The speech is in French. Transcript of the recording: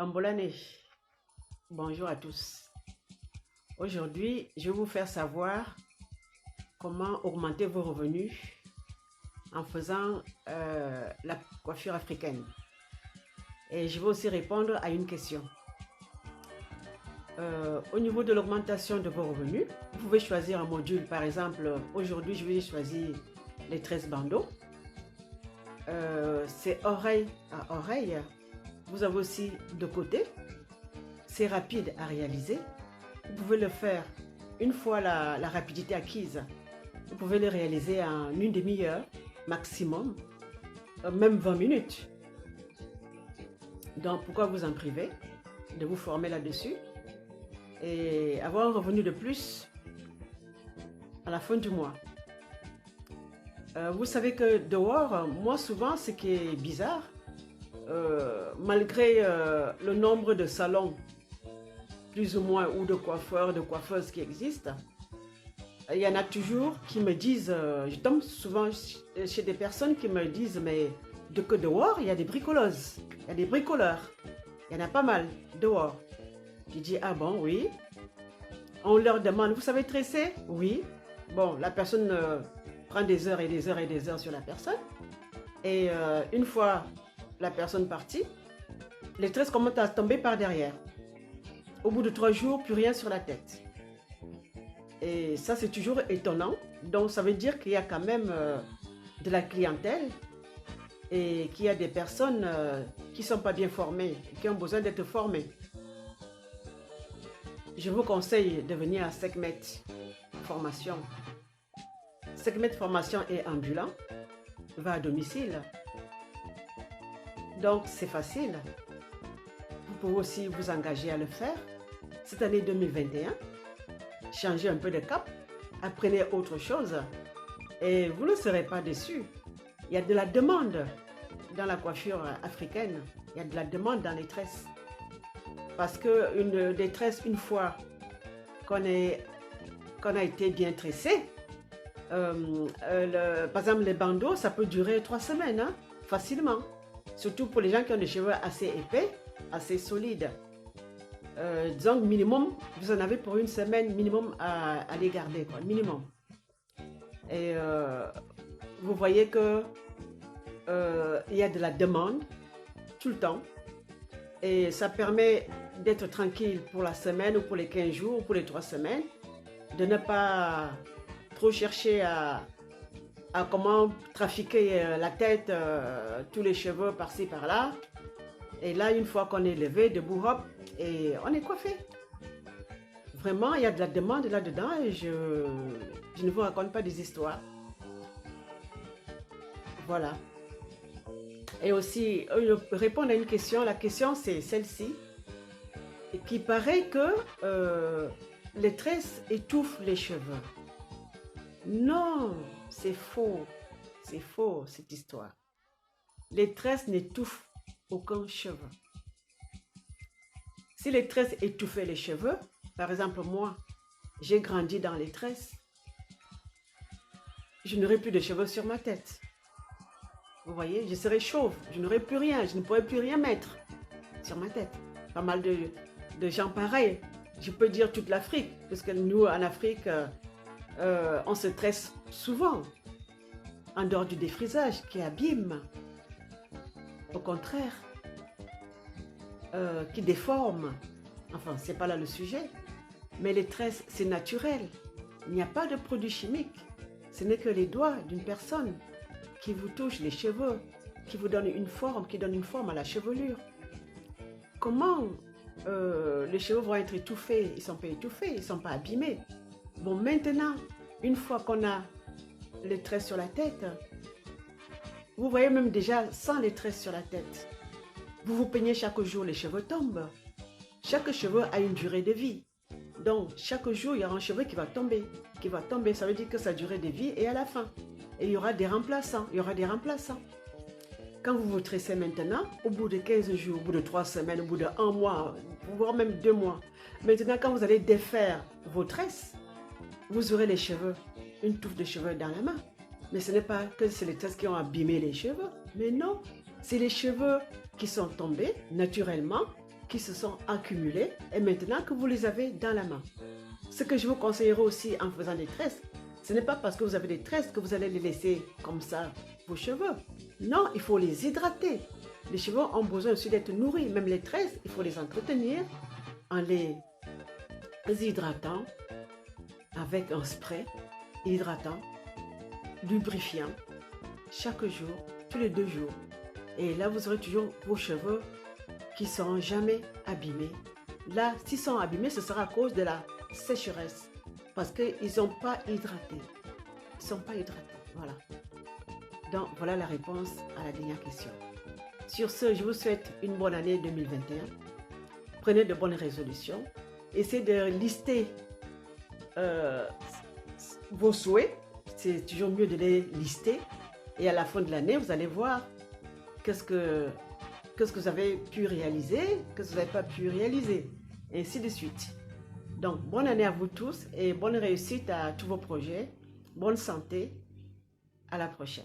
Ambolane, bonjour à tous. Aujourd'hui, je vais vous faire savoir comment augmenter vos revenus en faisant la coiffure africaine. Et je vais aussi répondre à une question. Au niveau de l'augmentation de vos revenus, vous pouvez choisir un module. Par exemple, aujourd'hui, je vais choisir les 13 bandeaux. C'est oreille à oreille. Vous avez aussi de côté. C'est rapide à réaliser. Vous pouvez le faire une fois la rapidité acquise. Vous pouvez le réaliser en une demi-heure maximum, même 20 minutes. Donc pourquoi vous en priver de vous former là-dessus et avoir un revenu de plus à la fin du mois. Vous savez que dehors, moi souvent ce qui est bizarre, malgré le nombre de salons plus ou moins ou de coiffeurs, de coiffeuses qui existent, il y en a toujours qui me disent, je tombe souvent chez des personnes qui me disent, mais que dehors il y a des bricoleuses, il y a des bricoleurs, il y en a pas mal dehors. Je dis, ah bon, oui. On leur demande, vous savez tresser? Oui. Bon, la personne prend des heures et des heures et des heures sur la personne. Et une fois la personne partie, les tresses commencent à tomber par derrière. Au bout de 3 jours, plus rien sur la tête. Et ça, c'est toujours étonnant. Donc, ça veut dire qu'il y a quand même de la clientèle et qu'il y a des personnes qui ne sont pas bien formées, qui ont besoin d'être formées. Je vous conseille de venir à Sekhmet Formation. Sekhmet Formation est ambulant, va à domicile. Donc, c'est facile. Vous pouvez aussi vous engager à le faire. Cette année 2021, changez un peu de cap, apprenez autre chose et vous ne serez pas déçus. Il y a de la demande dans la coiffure africaine, il y a de la demande dans les tresses. Parce que des tresses, une fois qu'on a été bien tressé, par exemple les bandeaux, ça peut durer 3 semaines, hein, facilement. Surtout pour les gens qui ont des cheveux assez épais, assez solides. Disons minimum, vous en avez pour 1 semaine minimum à les garder, quoi, minimum. Et vous voyez que il y a de la demande tout le temps. Et ça permet d'être tranquille pour la semaine ou pour les 15 jours ou pour les 3 semaines. De ne pas trop chercher à comment trafiquer la tête, tous les cheveux par-ci par-là. Et là, une fois qu'on est levé, debout, hop, et on est coiffé. Vraiment, il y a de la demande là-dedans et je ne vous raconte pas des histoires. Voilà. Et aussi, répondre à une question. La question, c'est celle-ci. Qui paraît que les tresses étouffent les cheveux. Non, c'est faux. C'est faux, cette histoire. Les tresses n'étouffent aucun cheveu. Si les tresses étouffaient les cheveux, par exemple moi, j'ai grandi dans les tresses, je n'aurais plus de cheveux sur ma tête. Vous voyez, je serais chauve, je n'aurais plus rien, je ne pourrais plus rien mettre sur ma tête. Pas mal de gens pareils, je peux dire toute l'Afrique, parce que nous en Afrique, on se tresse souvent, en dehors du défrisage qui abîme. Au contraire, qui déforme. Enfin, c'est pas là le sujet. Mais les tresses, c'est naturel. Il n'y a pas de produits chimiques. Ce n'est que les doigts d'une personne qui vous touche les cheveux, qui vous donne une forme, qui donne une forme à la chevelure. Comment les cheveux vont être étouffés? Ils ne sont pas étouffés, ils ne sont pas abîmés. Bon, maintenant, une fois qu'on a les tresses sur la tête, vous voyez même déjà sans les tresses sur la tête, vous vous peignez chaque jour, les cheveux tombent. Chaque cheveu a une durée de vie. Donc, chaque jour, il y aura un cheveu qui va tomber. Ça veut dire que sa durée de vie est à la fin. Et il y aura des remplaçants. Quand vous vous tressez maintenant, au bout de 15 jours, au bout de 3 semaines, au bout de 1 mois, voire même 2 mois, maintenant, quand vous allez défaire vos tresses, vous aurez les cheveux, une touffe de cheveux dans la main. Mais ce n'est pas que c'est les tresses qui ont abîmé les cheveux. Mais non, c'est les cheveux qui sont tombés naturellement qui se sont accumulés et maintenant que vous les avez dans la main. Ce que je vous conseillerais aussi en faisant des tresses, ce n'est pas parce que vous avez des tresses que vous allez les laisser comme ça, vos cheveux. Non, il faut les hydrater. Les cheveux ont besoin aussi d'être nourris. Même les tresses, il faut les entretenir en les hydratant avec un spray hydratant, lubrifiant, chaque jour, tous les 2 jours. Et là, vous aurez toujours vos cheveux qui ne seront jamais abîmés. Là, s'ils sont abîmés, ce sera à cause de la sécheresse. Parce qu'ils ne sont pas hydratés. Ils ne sont pas hydratés. Voilà. Donc, voilà la réponse à la dernière question. Sur ce, je vous souhaite une bonne année 2021. Prenez de bonnes résolutions. Essayez de lister vos souhaits. C'est toujours mieux de les lister. Et à la fin de l'année, vous allez voir qu'est-ce que vous avez pu réaliser, qu'est-ce que vous n'avez pas pu réaliser, et ainsi de suite. Donc, bonne année à vous tous et bonne réussite à tous vos projets. Bonne santé. À la prochaine.